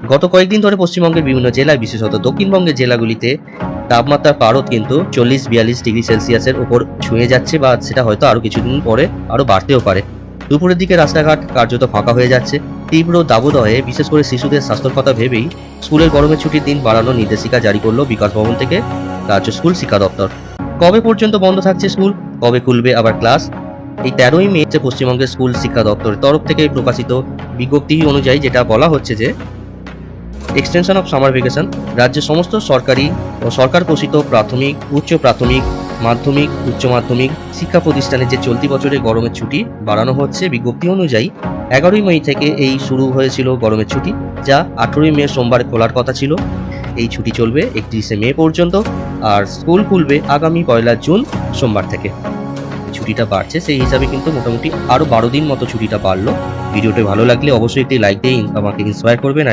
গত কয়েকদিন ধরে পশ্চিমবঙ্গের বিভিন্ন জেলায়, বিশেষত দক্ষিণবঙ্গের জেলাগুলিতে তাপমাত্রার পারদ কিন্তু 40-42 ডিগ্রি সেলসিয়াসের উপর ছুঁয়ে যাচ্ছে, বা সেটা হয়তো আরও কিছুদিন পরে আরও বাড়তেও পারে। দুপুরের দিকে রাস্তাঘাট কার্যত ফাঁকা হয়ে যাচ্ছে। তীব্র দাবদাহে বিশেষ করে শিশুদের স্বাস্থ্যের কথা ভেবেই স্কুলের গরমের ছুটির দিন বাড়ানোর নির্দেশিকা জারি করল বিকাশ ভবন থেকে রাজ্য স্কুল শিক্ষা দপ্তর। কবে পর্যন্ত বন্ধ থাকছে স্কুল, কবে খুলবে আবার ক্লাস, এই 13ই মে পশ্চিমবঙ্গের স্কুল শিক্ষা দপ্তরের তরফ থেকে প্রকাশিত বিজ্ঞপ্তি অনুযায়ী যেটা বলা হচ্ছে যে এক্সটেনশন অফ সামার ভ্যাকেশন। রাজ্যের সমস্ত সরকারি ও সরকার পোষিত প্রাথমিক, উচ্চ প্রাথমিক, মাধ্যমিক, উচ্চ মাধ্যমিক শিক্ষা প্রতিষ্ঠানে যে চলতি বছরে গরমের ছুটি বাড়ানো হচ্ছে। বিজ্ঞপ্তি অনুযায়ী 11ই মে থেকে এই শুরু হয়েছিল গরমের ছুটি, যা 18ই মে সোমবার খোলার কথা ছিল। এই ছুটি চলবে 31শে মে পর্যন্ত, আর স্কুল খুলবে আগামী 1 জুন সোমবার থেকে। ছুটিটা বাড়ছে সেই হিসাবে কিন্তু মোটামুটি আরও 12 দিন মতো ছুটিটা বাড়লো। ভিডিওটি ভালো লাগলে অবশ্যই একটি লাইক দিয়ে আমাকে ইন্সপায়ার করবেন।